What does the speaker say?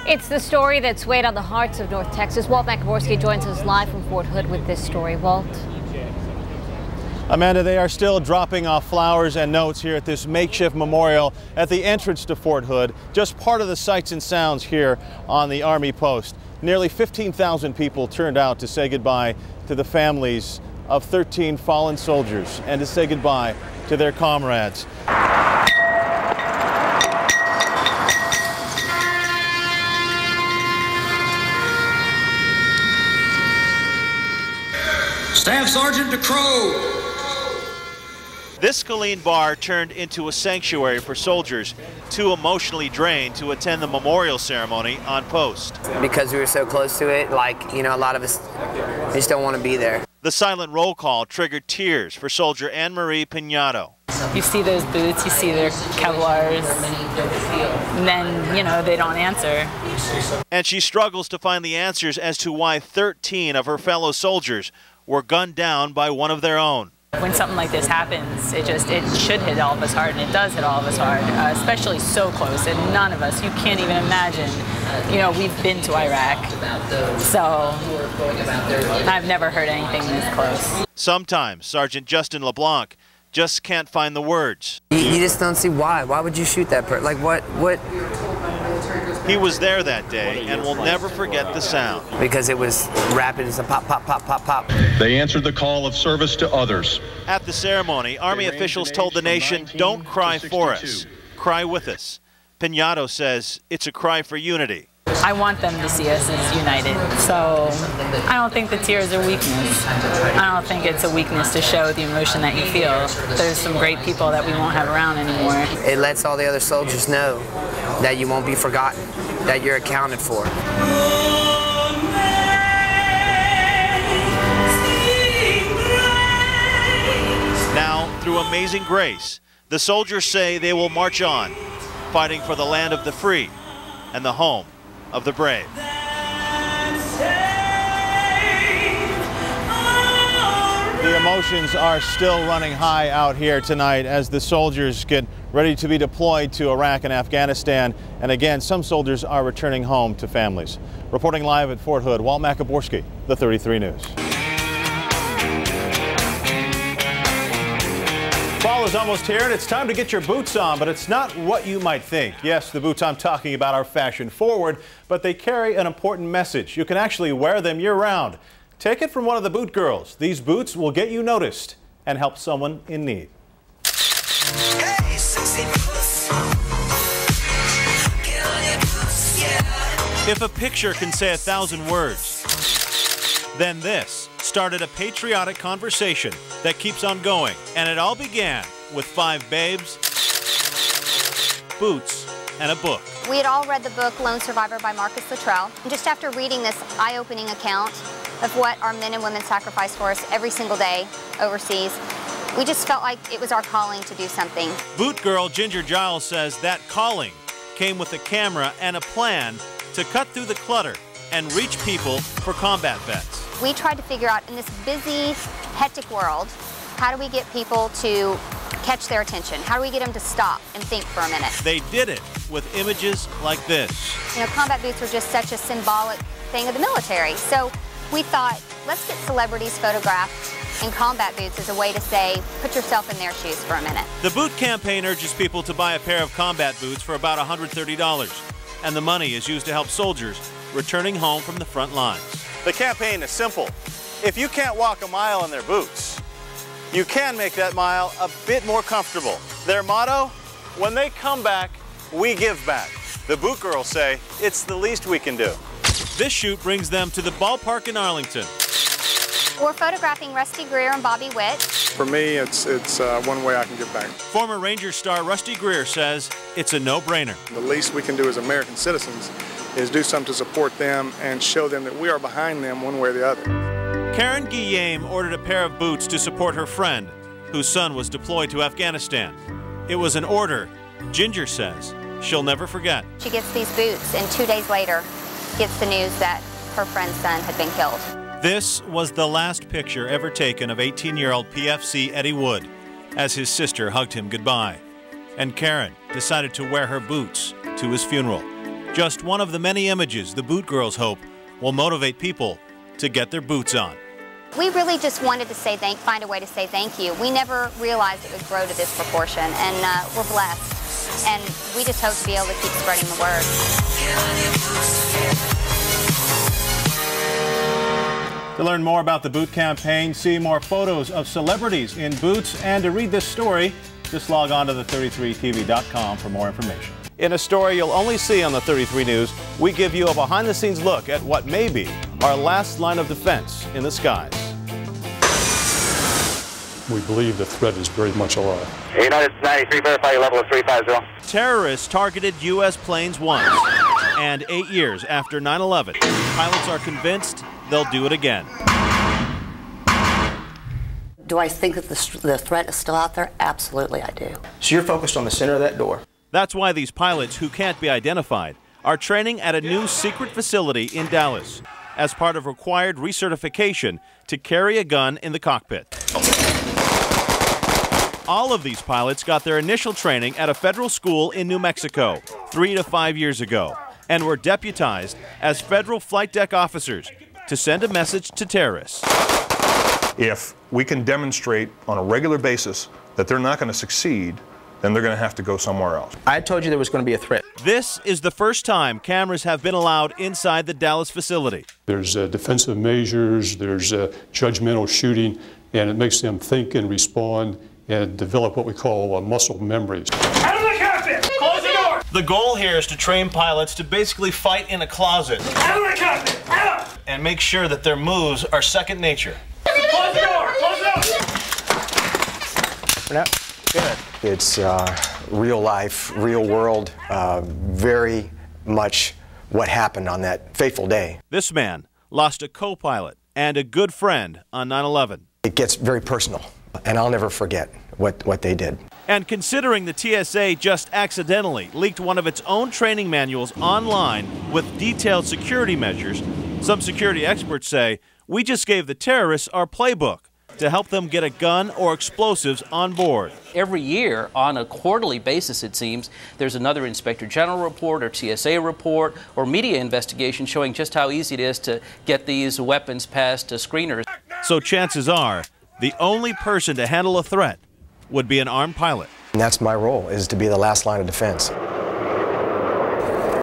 It's the story that's weighed on the hearts of North Texas. Walt Pkgs joins us live from Fort Hood with this story. Walt. Amanda, they are still dropping off flowers and notes here at this makeshift memorial at the entrance to Fort Hood, just part of the sights and sounds here on the Army post. Nearly 15,000 people turned out to say goodbye to the families of 13 fallen soldiers and to say goodbye to their comrades. Staff Sergeant DeCrow. This Colleen bar turned into a sanctuary for soldiers too emotionally drained to attend the memorial ceremony on post. Because we were so close to it, a lot of us just don't want to be there. The silent roll call triggered tears for soldier Anne-Marie Pignado. You see those boots, you see their Kevlars, and then, they don't answer. And she struggles to find the answers as to why 13 of her fellow soldiers were gunned down by one of their own. When something like this happens, it should hit all of us hard, and it does hit all of us hard, especially so close. And none of us, you can't even imagine, we've been to Iraq, so I've never heard anything this close. Sometimes Sergeant Justin LeBlanc just can't find the words. You just don't see why. Why would you shoot that person? Like, what? He was there that day and will never forget the sound. Because it was rapid as a pop, pop, pop, pop, pop. They answered the call of service to others. At the ceremony, Army officials told the nation, "Don't cry for us, cry with us." Pignado says it's a cry for unity. I want them to see us as united, so I don't think the tears are weakness. I don't think it's a weakness to show the emotion that you feel. There's some great people that we won't have around anymore. It lets all the other soldiers know that you won't be forgotten, that you're accounted for. Now, through amazing grace, the soldiers say they will march on, fighting for the land of the free and the home of the brave. The emotions are still running high out here tonight as the soldiers get ready to be deployed to Iraq and Afghanistan. And again, some soldiers are returning home to families. Reporting live at Fort Hood, Walt Pkgs, the 33 News. Fall is almost here and it's time to get your boots on, but it's not what you might think. Yes, the boots I'm talking about are fashion forward, but they carry an important message. You can actually wear them year-round. Take it from one of the boot girls. These boots will get you noticed and help someone in need. Hey, sexy boots. Get on your boots, yeah. If a picture can say 1,000 words, then this started a patriotic conversation that keeps on going. And it all began with 5 babes, boots, and a book. We had all read the book Lone Survivor by Marcus Luttrell. And just after reading this eye-opening account of what our men and women sacrifice for us every single day overseas, we just felt like it was our calling to do something. Boot girl Ginger Giles says that calling came with a camera and a plan to cut through the clutter and reach people for combat vets. We tried to figure out in this busy, hectic world, how do we get people to catch their attention? How do we get them to stop and think for a minute? They did it with images like this. Combat boots are just such a symbolic thing of the military. So we thought, let's get celebrities photographed in combat boots as a way to say, put yourself in their shoes for a minute. The boot campaign urges people to buy a pair of combat boots for about $130, and the money is used to help soldiers returning home from the front lines. The campaign is simple. If you can't walk a mile in their boots, you can make that mile a bit more comfortable. Their motto, when they come back, we give back. The boot girls say it's the least we can do. This shoot brings them to the ballpark in Arlington. We're photographing Rusty Greer and Bobby Witt. For me, it's one way I can give back. Former Ranger star Rusty Greer says it's a no-brainer. The least we can do as American citizens is do something to support them and show them that we are behind them one way or the other. Karen Guillaume ordered a pair of boots to support her friend, whose son was deployed to Afghanistan. It was an order Ginger says she'll never forget. She gets these boots and 2 days later gets the news that her friend's son had been killed. This was the last picture ever taken of 18-year-old PFC Eddie Wood as his sister hugged him goodbye. And Karen decided to wear her boots to his funeral. Just one of the many images the Boot Girls hope will motivate people to get their boots on. We really just wanted to find a way to say thank you. We never realized it would grow to this proportion, and we're blessed. And we just hope to be able to keep spreading the word. To learn more about the boot campaign, see more photos of celebrities in boots, and to read this story, just log on to the33tv.com for more information. In a story you'll only see on the 33 News, we give you a behind-the-scenes look at what may be our last line of defense in the skies. We believe the threat is very much alive. United 93, verify your level of 350. Terrorists targeted U.S. planes once, and 8 years after 9/11, pilots are convinced they'll do it again. Do I think that the threat is still out there? Absolutely, I do. So you're focused on the center of that door. That's why these pilots, who can't be identified, are training at a new secret facility in Dallas as part of required recertification to carry a gun in the cockpit. All of these pilots got their initial training at a federal school in New Mexico 3 to 5 years ago and were deputized as federal flight deck officers to send a message to terrorists. If we can demonstrate on a regular basis that they're not going to succeed, then they're going to have to go somewhere else. I told you there was going to be a threat. This is the first time cameras have been allowed inside the Dallas facility. There's defensive measures, there's judgmental shooting, and it makes them think and respond and develop what we call muscle memories. Out of the cockpit! Close the door! The goal here is to train pilots to basically fight in a closet. Out of the cockpit! Out! And make sure that their moves are second nature. Close the door! Close the door! Good. It's real life, real world, very much what happened on that fateful day. This man lost a co-pilot and a good friend on 9/11. It gets very personal, and I'll never forget what they did. And considering the TSA just accidentally leaked one of its own training manuals online with detailed security measures, some security experts say, we just gave the terrorists our playbook to help them get a gun or explosives on board. Every year, on a quarterly basis, it seems, there's another Inspector General report or TSA report or media investigation showing just how easy it is to get these weapons past screeners. So chances are, the only person to handle a threat would be an armed pilot. And that's my role, is to be the last line of defense.